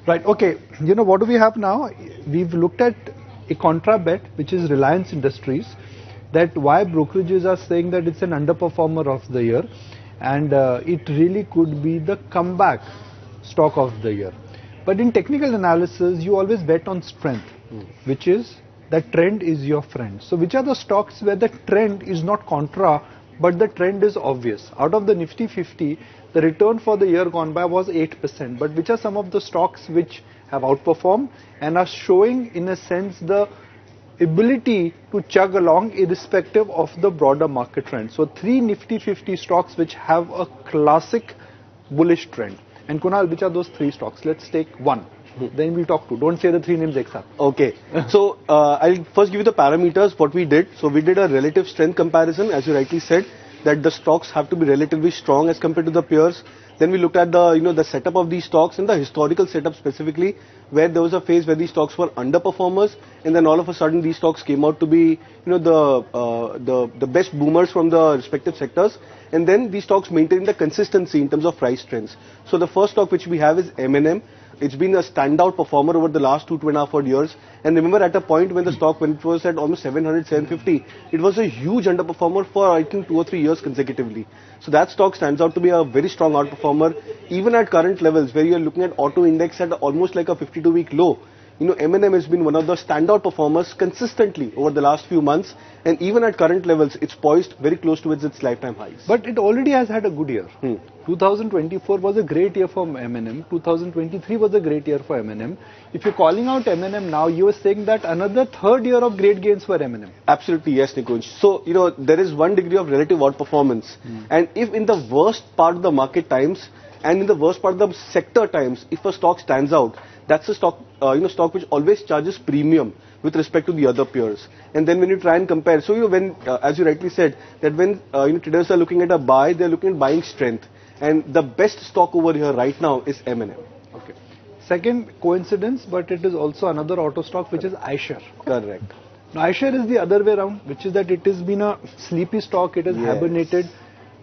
Right, okay. You know, what do we have now? We've looked at a contra bet, which is Reliance Industries, that why brokerages are saying that it's an underperformer of the year, and it really could be the comeback stock of the year. But in technical analysis, you always bet on strength, which is that trend is your friend. So which are the stocks where the trend is not contra, but the trend is obvious? Out of the Nifty 50, the return for the year gone by was 8%. But which are some of the stocks which have outperformed and are showing, in a sense, the ability to chug along irrespective of the broader market trend? So 3 Nifty 50 stocks which have a classic bullish trend. And Kunal, which are those 3 stocks? Let's take one. Then we'll talk to. Don't say the 3 names except. Okay. So I'll first give you the parameters, what we did. So we did a relative strength comparison, as you rightly said, that the stocks have to be relatively strong as compared to the peers. Then we looked at the, the setup of these stocks and the historical setup specifically, where there was a phase where these stocks were underperformers, and then all of a sudden these stocks came out to be, the best boomers from the respective sectors. And then these stocks maintain the consistency in terms of price trends. So the first stock which we have is M&M. It's been a standout performer over the last 2.5 odd years. And remember, at a point when the stock, when it was at almost 700, 750, it was a huge underperformer for, I think, 2 or 3 years consecutively. So that stock stands out to be a very strong outperformer, even at current levels, where you're looking at auto index at almost like a 52-week low. M&M has been one of the standout performers consistently over the last few months, and even at current levels, it's poised very close towards its lifetime highs. But it already has had a good year. 2024 was a great year for M&M. 2023 was a great year for M&M. If you're calling out M&M now, you are saying that another third year of great gains for M&M. Absolutely, yes, Nikunj. So, there is one degree of relative outperformance. And if in the worst part of the market times, and in the worst part of the sector times, if a stock stands out, that's a stock, stock which always charges premium with respect to the other peers. And then when you try and compare, so when, as you rightly said, that when traders are looking at a buy, they're looking at buying strength. And the best stock over here right now is M&M. Okay. Second coincidence, but it is also another auto stock, which is iShares. Correct. Now iShares is the other way around, which is that it has been a sleepy stock, it has hibernated.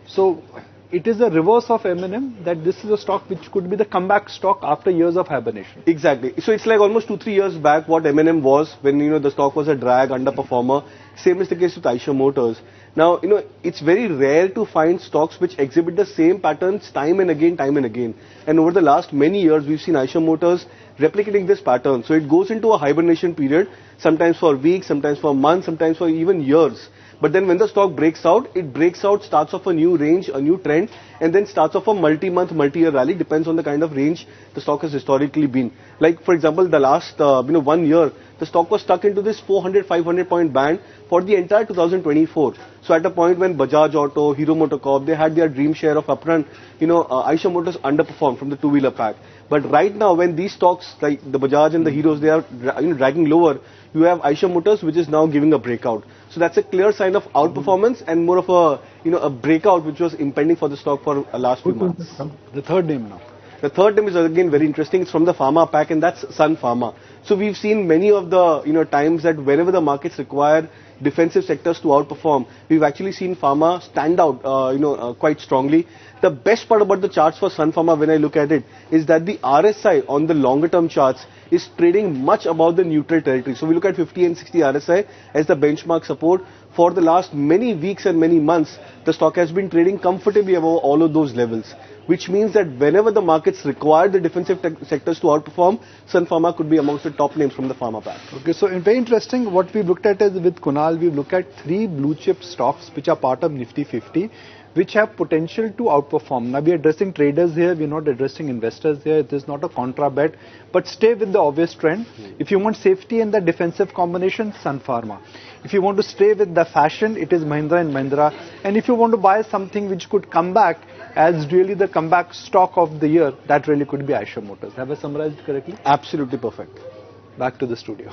So it is a reverse of M&M, that this is a stock which could be the comeback stock after years of hibernation. Exactly. So it's like almost 2-3 years back what M&M was when, the stock was a drag, underperformer. Same is the case with Eicher Motors. Now, it's very rare to find stocks which exhibit the same patterns time and again. And over the last many years, we've seen Eicher Motors replicating this pattern. So it goes into a hibernation period, sometimes for weeks, sometimes for months, sometimes for even years. But then when the stock breaks out, starts off a new range, a new trend, and then starts off a multi-month, multi-year rally, depends on the kind of range the stock has historically been. Like, for example, the last, 1 year, the stock was stuck into this 400-500 point band for the entire 2024. So at a point when Bajaj Auto, Hero MotoCorp, they had their dream share of upfront, Eicher Motors underperformed from the two-wheeler pack. But right now, when these stocks, like the Bajaj and the Heroes, they are dragging lower, you have Eicher Motors, which is now giving a breakout. So that's a clear sign of outperformance and more of a breakout which was impending for the stock for the last few months. The third name now. The third name is again very interesting. It's from the pharma pack, and that's Sun Pharma. So we've seen many of the times that wherever the markets require defensive sectors to outperform, we've actually seen pharma stand out quite strongly. The best part about the charts for Sun Pharma, when I look at it, is that the RSI on the longer term charts is trading much above the neutral territory. So we look at 50 and 60 RSI as the benchmark support. For the last many weeks and many months, the stock has been trading comfortably above all of those levels, which means that whenever the markets require the defensive sectors to outperform, Sun Pharma could be amongst the top names from the pharma pack. Okay, so very interesting. What we've looked at is with Kunal, we've looked at 3 blue chip stocks which are part of Nifty 50, which have potential to outperform. Now we are addressing traders here, we're not addressing investors here. It is not a contra bet, but stay with the obvious trend. If you want safety and the defensive combination, Sun Pharma. If you want to stay with the fashion, it is Mahindra and Mahindra. And if you want to buy something which could come back as really the comeback stock of the year, that really could be Eicher Motors. Have I summarized correctly? Absolutely perfect. Back to the studio.